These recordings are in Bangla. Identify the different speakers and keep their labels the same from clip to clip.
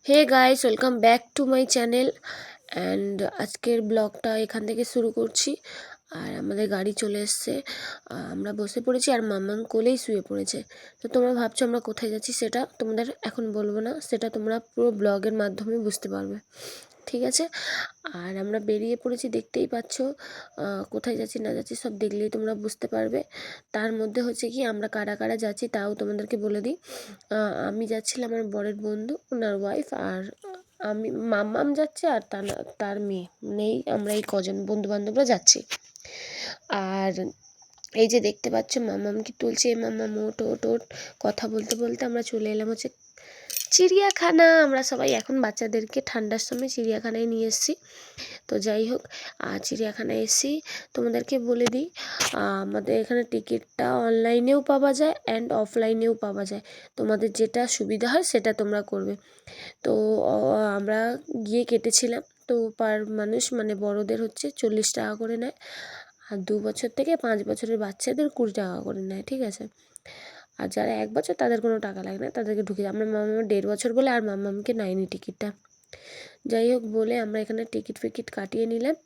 Speaker 1: Hey guys, welcome back to my channel. And আজকের ব্লগটা এখান থেকে শুরু করছি। আর আমাদের গাড়ি চলে এসছে, আমরা বসে পড়েছি আর মাম্মাম কোলেই শুয়ে পড়েছে। তো তোমরা ভাবছো আমরা কোথায় যাচ্ছি, সেটা তোমাদের এখন বলবো না, সেটা তোমরা পুরো ব্লগের মাধ্যমে বুঝতে পারবে, ঠিক আছে? আর আমরা বেরিয়ে পড়েছি, দেখতেই পাচ্ছ। কোথায় যাচ্ছি না যাচ্ছি সব দেখলেই তোমরা বুঝতে পারবে। তার মধ্যে হচ্ছে কি আমরা কারা কারা যাচ্ছি তাও তোমাদেরকে বলে দিই। আমি যাচ্ছিলাম আমার বরের বন্ধু, ওনার ওয়াইফ, আর আমি, মাম্মাম যাচ্ছে আর তার মেয়ে, নেই, আমরা এই কজন বন্ধু বান্ধবরা যাচ্ছি। আর এই যে দেখতে পাচ্ছ মাম্মামকে তুলছে, মাম্মাম ওট ওট ওট কথা বলতে বলতে আমরা চলে এলাম হচ্ছে চিড়িয়াখানা। আমরা সবাই এখন বাচ্চাদেরকে ঠান্ডার সময় চিড়িয়াখানায় নিয়ে এসেছি। তো যাই হোক, চিড়িয়াখানায় এসেছি। তোমাদেরকে বলে দিই, আমাদের এখানে টিকিটটা অনলাইনেও পাওয়া যায় অ্যান্ড অফলাইনেও পাওয়া যায়। তোমাদের যেটা সুবিধা হয় সেটা তোমরা করবে। তো আমরা গিয়ে কেটেছিলাম। তো পার মানুষ মানে বড়দের হচ্ছে 40 টাকা করে নেয়, আর 2 বছর থেকে 5 বছরের বাচ্চাদের 20 টাকা করে নেয়, ঠিক আছে? আর যারা 1 বছর তাদের কোনো টাকা লাগে না, তাদেরকে ঢুকে যায়। আমরা মাম্মাম 1.5 বছর বলে আর মাম্মামকে নেয়নি টিকিটটা। যাই হোক বলে আমরা এখানে টিকিট ফিকিট কাটিয়ে নিলাম।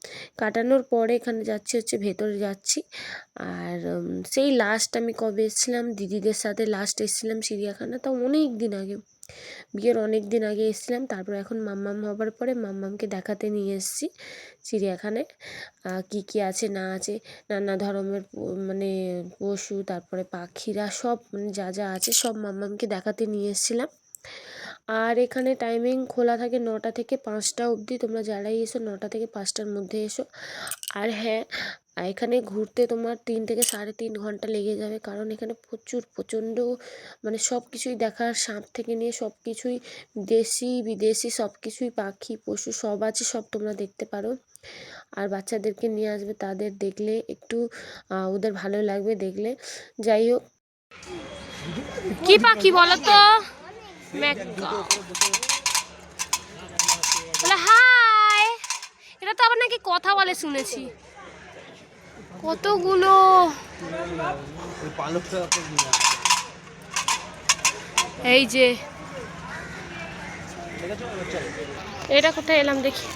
Speaker 1: কাটানোর পরে এখানে যাচ্ছি হচ্ছে ভেতরে যাচ্ছি। আর সেই লাস্ট আমি কবে এসেছিলাম দিদিদের সাথে, লাস্ট এসেছিলাম চিড়িয়াখানা, তাও অনেক দিন আগে, বিয়ের অনেক দিন আগে এসেছিলাম। তারপর এখন মাম্মাম হবার পরে মাম্মামকে দেখাতে নিয়ে এসেছি চিড়িয়াখানায় কী কী আছে না আছে, নানা ধরনের মানে পশু, তারপরে পাখিরা, সব মানে যা যা আছে সব মাম্মামকে দেখাতে নিয়ে এসেছিলাম। আর এখানে টাইমিং খোলা থাকে 9টা থেকে 5টা অবধি। তোমরা যারাই এসো 9টা থেকে 5টার মধ্যে এসো। আর হ্যাঁ, এখানে ঘুরতে তোমার 3 থেকে 3.5 ঘন্টা লেগে যাবে, কারণ এখানে প্রচণ্ড মানে সব কিছুই দেখার, সাপ থেকে নিয়ে সব কিছুই, দেশি বিদেশি সব কিছুই, পাখি পশু সব আছে, সব তোমরা দেখতে পারো। আর বাচ্চাদেরকে নিয়ে আসবে, তাদের দেখলে একটু ওদের ভালো লাগবে দেখলে। যাই হোক, কি পাখি বলো তো? বলে হাই। এটা তো আবার নাকি কথা বলে শুনেছি, কতগুলো। এই যে এটা কোথায় এলাম দেখি।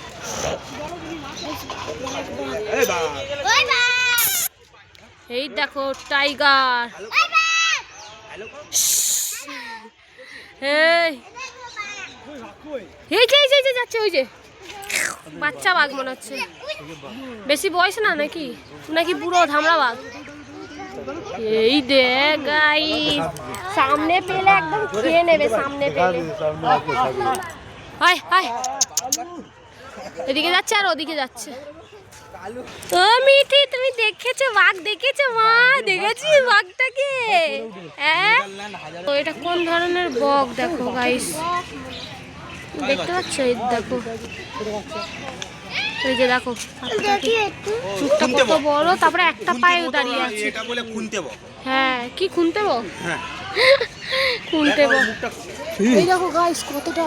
Speaker 1: এই দেখো টাইগার। এই যে যাচ্ছে, ওই যে বাচ্চা বাঘ মনে হচ্ছে, বেশি বয়স না নাকি, নাকি বুড়ো ধামড়া বাঘ। এই দেখ গাইস, সামনে পেলে একদম খেয়ে নেবে, সামনে পেলে। হাই হাই, এদিকে যাচ্ছে আর ওদিকে যাচ্ছে। ও মিঠি, তুমি দেখেছো বাঘ? দেখেছো মা? দেখেছিস বাঘটাকে? হ্যাঁ, তো এটা কোন ধরনের বক দেখো গাইস, দেখতে পাচ্ছ? এই দেখো, এই যে দেখো চুপটা কত বড়, তারপরে একটা পায়ে দাঁড়িয়ে আছে। হ্যাঁ, কি খুনতে বক? খুনতে বক। এই দেখো গাইস, কতটা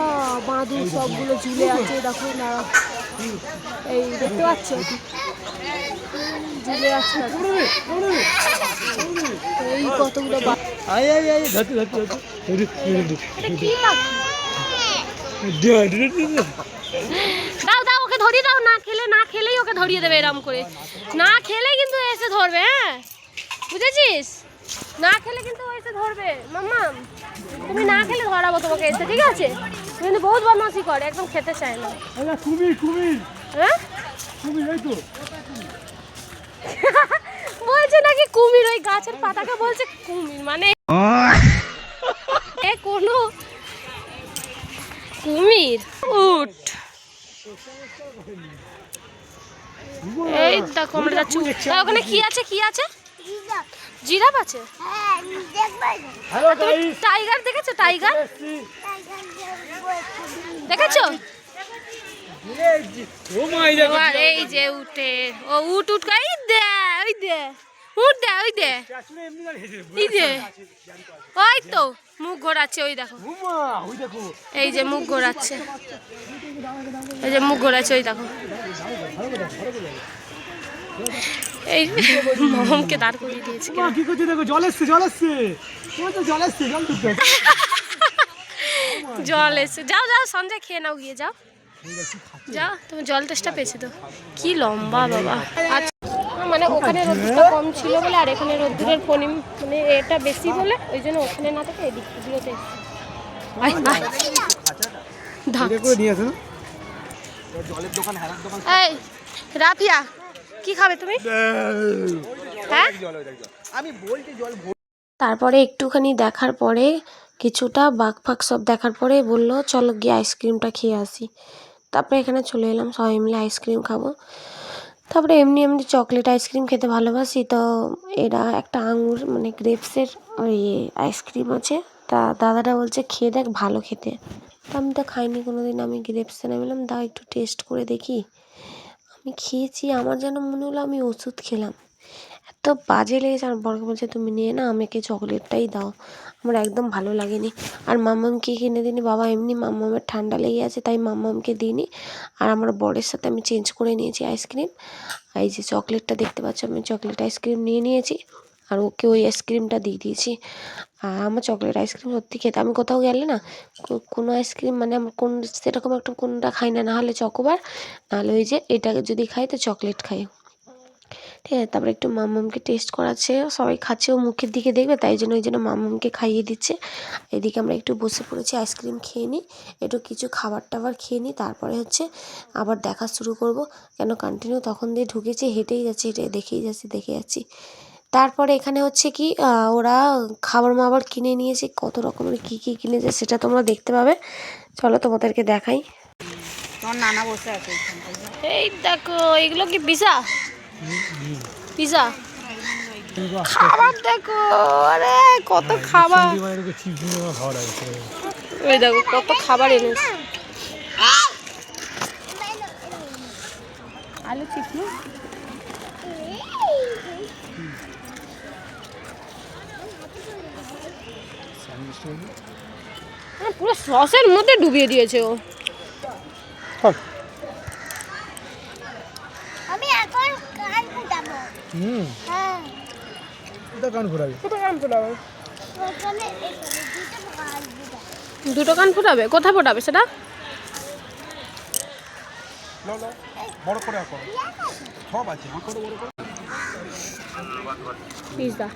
Speaker 1: বাঁদুর, সবগুলো ঝুলে আছে, দেখো না, এই দেখতে পাচ্ছ ঝুলে আছে। এই কতগুলো দাও দাও, ওকে ধরিয়ে দাও, না খেলেই ওকে ধরিয়ে দেবে এরম করে, না খেলে কিন্তু এসে ধরবে। হ্যাঁ বুঝেছিস, না খেলে কিন্তু এসে ধরবে। মাম্মা তুমি না খেলে ধরাবো তোমাকে এসে, ঠিক আছে? কিন্তু বহুত বদমাশি করে, একদম খেতে চায় না। হ্যাঁ বলছে নাকি কুমির, ওই গাছের পাতাকে বলছে কুমির, মানে কোনো কুমির। উঠ, এই দেখো আমরা যাচ্ছি। ওখানে কি আছে, কি আছে? জিরাফ আছে? টাইগার দেখেছো? টাইগার দেখেছো? এই যে উঠে, ও উঠ উঠ, ওই দে ওই দে, উঠ দে, ওই দে, এই দে, ওই তো মুখ ঘোরাচ্ছে, ওই দেখো, এই যে মুখ ঘোরাচ্ছে, এই যে মুখ ঘোরাচ্ছে, ওই দেখো। এই মমকে দাঁড় করিয়ে দিয়েছে। কি করছে দেখো, জল এসছে, জল এসছে, জল এসছে, জল জল এসে যাও যাও সঞ্জয় খেয়ে নাও গিয়ে যাও যাও তুমি জল তেষ্টা পেয়েছো তো কি লম্বা বাবা আচ্ছা মানে ওখানে রোদ্দুরটা কম ছিল বলে আর এখানে রোদ্দুরের মানে এটা বেশি বলে ওই জন্য ওখানে না থেকে এদিক দিকে এই রাফিয়া কি খাবে তুমি হ্যাঁ তারপরে একটুখানি দেখার পরে কিছুটা বাঘ ফাঁক সব দেখার পরে বললো চলো গিয়ে আইসক্রিমটা খেয়ে আসি। তারপরে এখানে চলে এলাম সবাই মিলে আইসক্রিম খাবো। তারপরে এমনি চকলেট আইসক্রিম খেতে ভালোবাসি তো এরা একটা আঙুর মানে গ্রেপসের ওই আইসক্রিম আছে তা দাদাটা বলছে খেয়ে দেখ ভালো খেতে। তো আমি তো খাইনি কোনো দিন, আমি গ্রেপসে নামলাম দাও একটু টেস্ট করে দেখি। আমি খেয়েছি আমার যেন মনে হলো আমি ওষুধ খেলাম, এত বাজে লেগেছে। আর বরকে বলছে তুমি নিয়ে না আমাকে চকলেটটাই দাও, আমার একদম ভালো লাগেনি। আর মাম্মামকে কিনে দিইনি, বাবা এমনি মাম্মামের ঠান্ডা লেগে আছে তাই মাম্মামকে দিইনি। আর আমার বরের সাথে আমি চেঞ্জ করে নিয়েছি আইসক্রিম। এই যে চকলেটটা দেখতে পাচ্ছ আমি চকলেট আইসক্রিম নিয়ে নিয়েছি আর ওকে ওই আইসক্রিমটা দিয়ে দিয়েছি। আর আমার চকলেট আইসক্রিম সত্যি খেতে, আমি কোথাও গেলে না কোনো আইসক্রিম মানে আমার সেরকম একটা কোনটা খাই না, না হলে চকোবার নাহলে ওই যে এটাকে যদি খাই তো চকলেট খাই, ঠিক আছে। তারপরে একটু মাম্মামকে টেস্ট করাচ্ছে, সবাই খাচ্ছে ও মুখের দিকে দেখবে তাই জন্য ওই জন্য মাম্মামকে খাইয়ে দিচ্ছে। এদিকে আমরা একটু বসে পড়েছি আইসক্রিম খেয়ে নিই, একটু কিছু খাবার টাবার খেয়ে নিই, তারপরে হচ্ছে আবার দেখা শুরু করব। কেন কন্টিনিউ তখন দিয়ে ঢুকেছি হেঁটেই যাচ্ছি দেখে যাচ্ছি। তারপরে এখানে হচ্ছে কি ওরা খাবার মাবার কিনে নিয়েছে, কত রকমের কী কিনেছে সেটা তোমরা দেখতে পাবে, চলো তোমাদেরকে দেখাই।
Speaker 2: তোমার নানা বসে আছে
Speaker 1: এই দেখো এগুলো কি পিজা খাবার দেখো, আরে কত খাবার, ওই দেখো কত খাবার এনেছে। আলু চিপস পুরো সসের মধ্যে ডুবিয়ে দিয়েছে ও।
Speaker 2: আমি এখন কান ফুটাবো। হ্যাঁ
Speaker 3: এটা কান ফুটাবে
Speaker 2: ওখানে
Speaker 1: দুটো কান ফুটাবে, কোথায় ফোটাবে সেটা?
Speaker 3: বড় করে সব আছে
Speaker 1: পিজা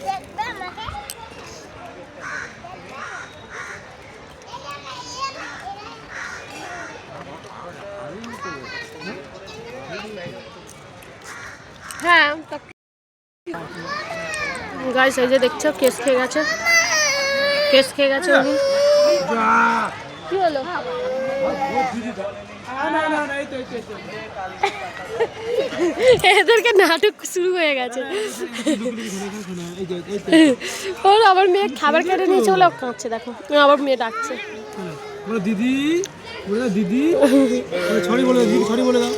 Speaker 2: দেখবে আমাকে
Speaker 1: হ্যাঁ গাইস এই যে দেখছো কেস খেয়ে গেছে উনি। কি হলো? এদেরকে নাটক শুরু হয়ে গেছে। ওর আবার মেয়ে খাবার কেটে নিয়েছে বলে কাঁদছে, দেখো আবার মেয়ে ডাকছে
Speaker 3: দিদি দিদি ছড়ি বলে দাও।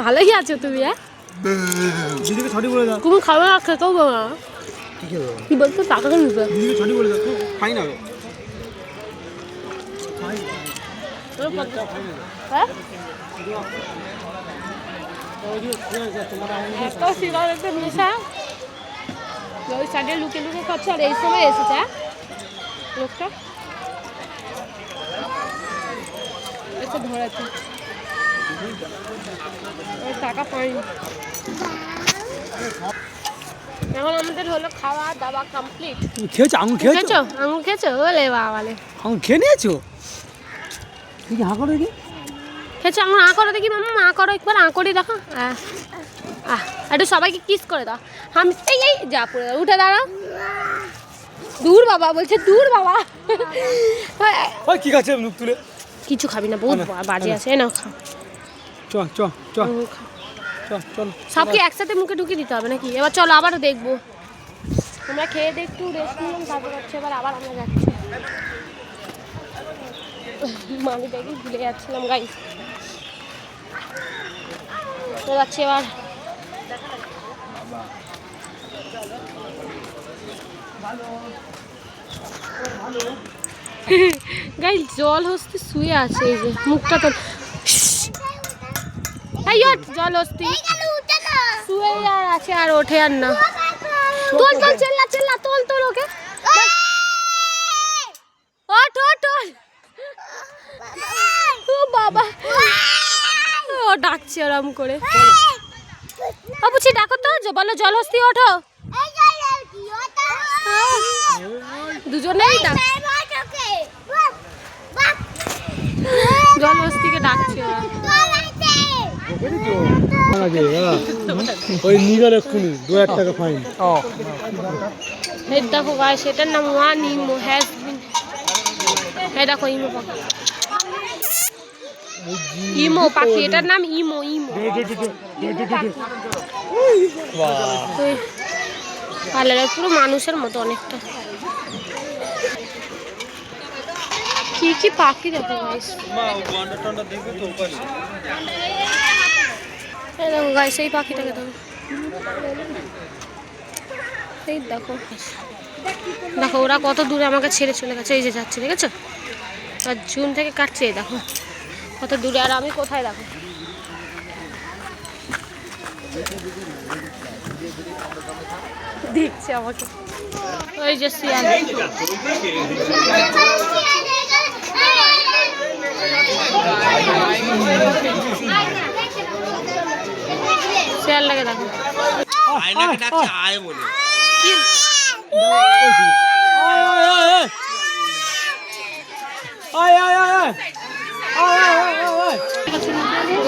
Speaker 1: ভালোই আছো তুমি? হ্যাঁ
Speaker 3: দিদিকে ছড়ি বলে দাও।
Speaker 1: তুমি খাবে না খেতেও না কি বলতো টাকা নিবে
Speaker 3: দিদিকে ছড়ি বলে দাও। খাই না
Speaker 1: হ্যাঁ একটা সিগারেটের নেশা ওই সাইডে লুকিয়ে খাচ্ছে আর এই সময় এসেছে লোকটা এসে ধরেছে, টাকা পাইনি। এখন আমাদের হলো খাওয়া দাওয়া কমপ্লিট।
Speaker 3: খেয়েছো আঙুর খেয়েছো?
Speaker 1: আঙুর খেয়েছো? বলে বাবালে
Speaker 3: আঙুর খেয়ে নিয়েছো? দেখি হা করো দেখি।
Speaker 1: খেয়েছো আঙুর? আ করো দেখি মামা, আ করো একবার, আ করে দেখো। একটু সবাইকে কিস করে দাও। আমি এই যা পড়ে দাও, উঠে দাঁড়াও। দূর বাবা বলছে, দূর বাবা।
Speaker 3: ওই কি খাচ্ছে মুখ তুলে?
Speaker 1: কিছু খাবি না, বহুত বাজে আছে না। খা
Speaker 3: চল
Speaker 1: সব কি একসাথে মুখে ঢুকিয়ে দিতে হবে নাকি? এবার চলো আবারও দেখবো। আমরা খেয়ে দিয়ে একটু রেস্ট নিলাম, তারপর হচ্ছে এবার আবার আমরা যাচ্ছি। মামি দেখি ভুলে যাচ্ছিলাম গাইস, যাচ্ছি এবার। গাইস জল হস্তি শুয়ে আছে, এই যে মুখটা তো জল হস্তি শুয়ে আর আছে আর ওঠে আর না। তোল চেল্লা তোল ওকে, ওঠ ডাকছে ওরম করে। বাবুচি ডাকো তো, বলো জলহস্তি ওঠো। দুজনেই ডাক, জলহস্তিকে ডাকছে ওরা।
Speaker 3: ওই নিগেল এক্ষুনি 2000 টাকা ফাইন।
Speaker 1: এই দেখো গাইস, এটার নাম ওয়ান ইমো হ্যাজ বিন। এই দেখো ইমো পাখি, ইমো পাখি, এটার নাম ইমো। ইমো কালার পুরো মানুষের মতো অনেকটা। কি কি পাখি দেখো গাইস, এই দেখো গাইস, এই পাখিটাকে দেখো, এই দেখো দেখো ওরা কত দূরে আমাকে ছেড়ে চলে গেছে। এই যে যাচ্ছে, দেখেছো? আর জুন থেকে কাটছে, এই দেখো কত দূরে, আর আমি কোথায় দেখো। দেখছে আমাকে, ওই যে শিয়াল। শিয়ালটাকে দেখো,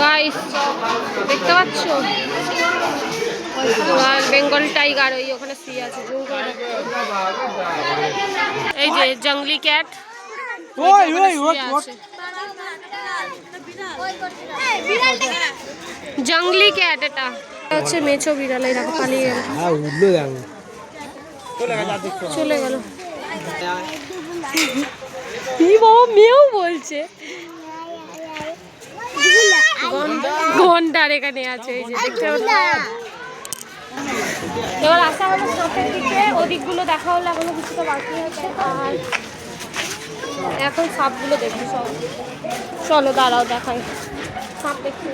Speaker 1: গাইস দেখতে পাচ্ছ? বেঙ্গল টাইগার, ওই ওখানে শুয়ে আছে। এই যে জঙ্গলি ক্যাট, জঙ্গলি ক্যাট, এটা হচ্ছে মেছো বিড়াল। এই দেখো পালিয়ে গেল, চলে গেল। কি বাবা মেয়েও বলছে, গন্ডার এখানে আছে। এই যে দেখতে পাচ্ছ? এবার আসা হলো সাপের দিকে, ওদিকগুলো দেখা হলো, এখনো কিছুটা বাকি আছে। আর এখন সাপগুলো দেখি সব। চলো দাঁড়াও দেখাই, সাপ দেখতে।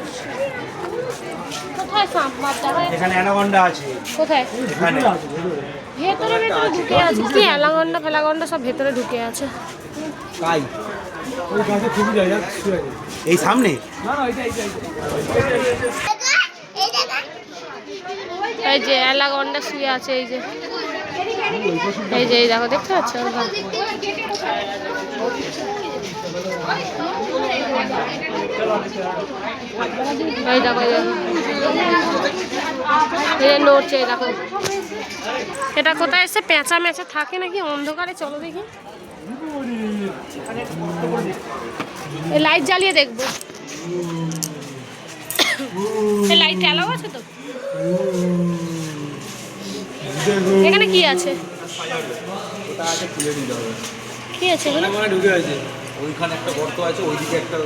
Speaker 1: কোথায় সাপ? মাপ দেখায়
Speaker 3: এখানে অ্যানাকন্ডা আছে।
Speaker 1: কোথায়?
Speaker 3: এখানে
Speaker 1: ভেতরে ভেতরে ঢুকে আছে। কি অ্যানাকন্ডা ফেলাকন্ডা সব ভেতরে ঢুকে আছে।
Speaker 3: তাই ওই গাছে খুবই যায় এই সামনে। না না
Speaker 1: এই যে অ্যানাকন্ডা শুয়ে আছে। এই যে এই যে এই দেখো, দেখতে পাচ্ছ? এই দেখো, এই নড়ছে, এই দেখো। এটা কোথায় এসে পেঁচা মেচা থাকে নাকি অন্ধকারে? চলো দেখি, এই লাইট জ্বালিয়ে দেখবো। এই লাইট অ্যালাউ আছে তো? এখানে কি আছে? কি আছে ওখানে?
Speaker 3: ঢুকে আছে ওইখানে একটা গর্ত আছে, ওইদিকে একটা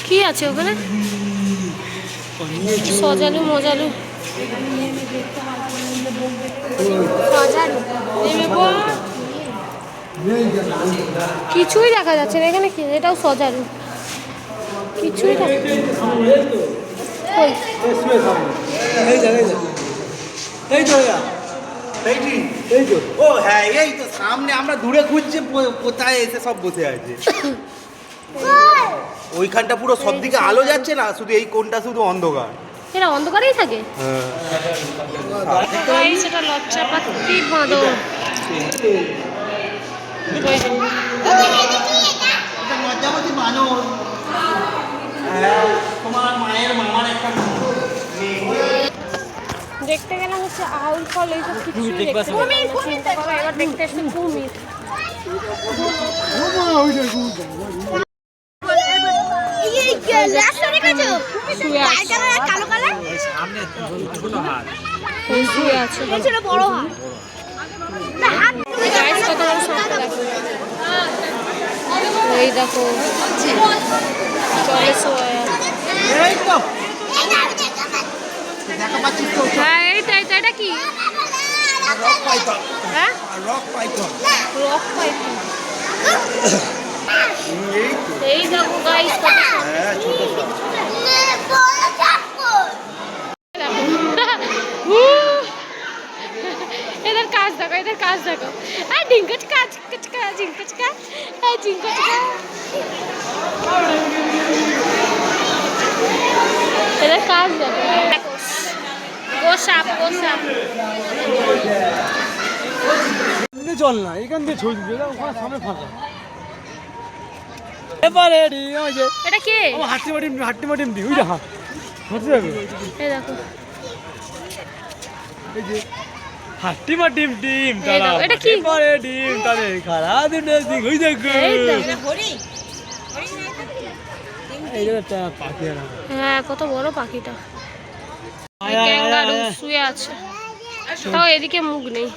Speaker 1: কি আছে ওখানে? সজালু মজালু, কিছুই দেখা যাচ্ছে না এখানে। কি এটাও সজারু? কিছুই দেখা যাচ্ছে
Speaker 4: ও হ্যাঁ, এই তো সামনে আমরা দূরে খুঁজছি, কোথায় এসে সব বসে আছে। ওইখানটা পুরো সব দিকে আলো যাচ্ছে না, শুধু এই কোনটা শুধু অন্ধকার।
Speaker 1: এরা অন্ধকারেই থাকে। সেটা লজ্জা পাতি বাঁদর।
Speaker 4: লজ্জাপতি বানর, তোমার মায়ের মামার একটা
Speaker 1: দেখতে গেলাম হচ্ছে আউল ফল, এইসব কিছু এবার দেখতে এসছে কুমির। শুয়ে আছে,
Speaker 2: বড় হাত।
Speaker 1: এই দেখো চলে শোয়া।
Speaker 4: দেখা পাচ্ছিস তো?
Speaker 1: হ্যাঁ এই তো, এটা কি?
Speaker 4: Rock Python.
Speaker 1: হ্যাঁ
Speaker 4: রক পাইথন।
Speaker 1: Rock Python. এই দেখো গাইস, কত
Speaker 4: হ্যাঁ, ছোট সব।
Speaker 1: এদের কাজ দেখো, এদের কাজ দেখো। আর ঝিঙ্কা চিকা ঝিঙ্কা চিকা ঝিঙ্কা চিকা, হ্যাঁ ঝিঙ্কা চিকা। আওয়াজ দেখো, গোসাপ গোসাপ।
Speaker 3: চল না, এখান দিয়ে ছবি দিতে, ওখানে সামনে ফাঁকা। এবারে ওই যে
Speaker 1: এটা কে?
Speaker 3: হাঁটতে মাটিম দি, ওই যে হাঁটতে যাবে।
Speaker 1: এই দেখো,
Speaker 3: এই যে হাঁটতে মাটিম টিম,
Speaker 1: এই দেখো, এটা কি?
Speaker 3: এবারে ডিম তারে খারা দিন দিন, ওই দেখো।
Speaker 1: এই দেখো।
Speaker 3: এই যে একটা পাখি আছে।
Speaker 1: হ্যাঁ, কত বড় পাখিটা। ক্যাঙ্গারু শুয়ে আছে, তাও এদিকে মুখ নেই।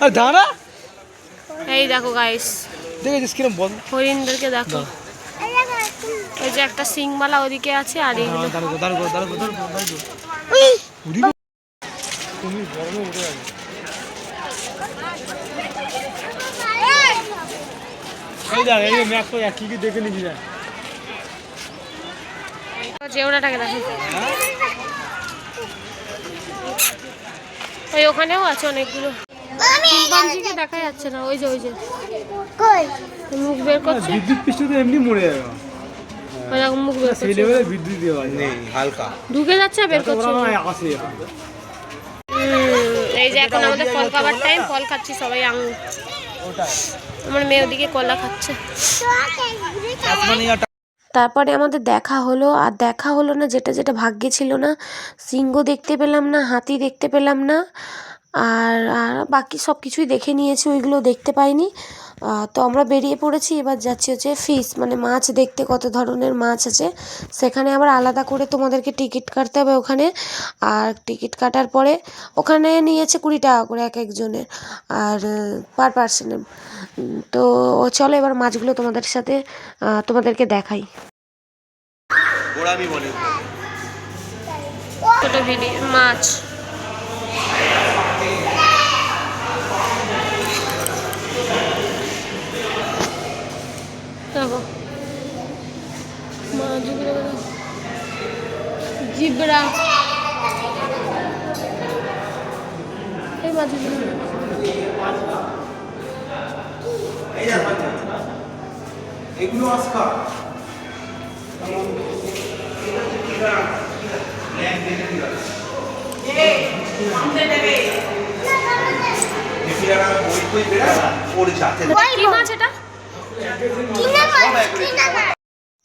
Speaker 3: আর দাঁড়া,
Speaker 1: এই দেখো গাইস,
Speaker 3: দেখেছিস কিরম বল।
Speaker 1: হরিণদেরকে দেখো। ওই যে একটা সিংমালা ওদিকে আছে, আর এইগুলো
Speaker 3: তুমি গরমে উঠে যাবে। এই দেখ, এই ম্যাপ তো কি কি দেখে নিবি যা।
Speaker 1: জেওড়াটাকে দেখো, ওই ওখানেও আছে অনেকগুলো। চিম্পাঞ্জিকে দেখা যাচ্ছে না, ওই যে
Speaker 2: কই
Speaker 1: মুখ বের করছে,
Speaker 3: বিদ্যুৎ পৃষ্ঠ তো এমনি মরে যাবে,
Speaker 1: ওই দেখো মুখ বের
Speaker 3: সেই
Speaker 1: করছে,
Speaker 3: লেভেলে বিদ্যুৎ দেওয়া
Speaker 4: নেই হালকা।
Speaker 1: ঢুকে যাচ্ছে আর বের করছে।
Speaker 3: আসে
Speaker 1: এই যে এখন আমাদের ফল খাবার টাইম, ফল খাচ্ছি সবাই, আঙুর। আমার মেয়ে ওদিকে কলা খাচ্ছে। তারপরে আমাদের দেখা হলো, আর দেখা হলো না যেটা যেটা ভাগ্যে ছিল না। সিংহ দেখতে পেলাম না, হাতি দেখতে পেলাম না, আর আর বাকি সব কিছুই দেখে নিয়েছি, ওইগুলো দেখতে পাইনি। তো আমরা বেরিয়ে পড়েছি, এবার যাচ্ছি হচ্ছে ফিশ মানে মাছ দেখতে, কত ধরনের মাছ আছে সেখানে। আবার আলাদা করে তোমাদেরকে টিকিট কাটতে হবে ওখানে, আর টিকিট কাটার পরে ওখানে নিয়েছে 20 টাকা করে এক একজনের, আর পার পার্সনের। তো চলো এবার মাছগুলো তোমাদেরকে দেখাই।
Speaker 4: গোড়ামি বলে
Speaker 1: ছোট ভিডিও মাছ, দেখো মাছগুলো, জিব্রা, এই মাছগুলো
Speaker 4: এগুলো আজকা
Speaker 1: কি মাছ এটা?
Speaker 2: কিনা মাছ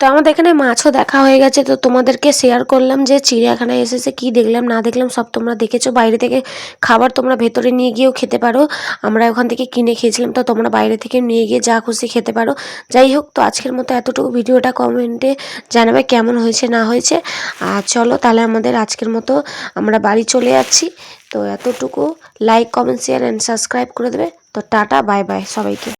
Speaker 1: তো আমাদের এখানে মাছও দেখা হয়ে গেছে। তো তোমাদেরকে শেয়ার করলাম যে চিড়িয়াখানায় এসেছে কি দেখলাম না দেখলাম সব তোমরা দেখেছো। বাইরে থেকে খাবার তোমরা ভেতরে নিয়ে গিয়েও খেতে পারো, আমরা ওখান থেকে কিনে খেয়েছিলাম। তো তোমরা বাইরে থেকে নিয়ে গিয়ে যা খুশি খেতে পারো। যাই হোক, তো আজকের মতো এতটুকু, ভিডিওটা কমেন্টে জানাবে কেমন হয়েছে না হয়েছে। আর চলো তাহলে আমাদের আজকের মতো আমরা বাড়ি চলে যাচ্ছি। তো এতটুকু, like comment share and subscribe করে দেবে। তো টাটা, বাই বাই সবাইকে।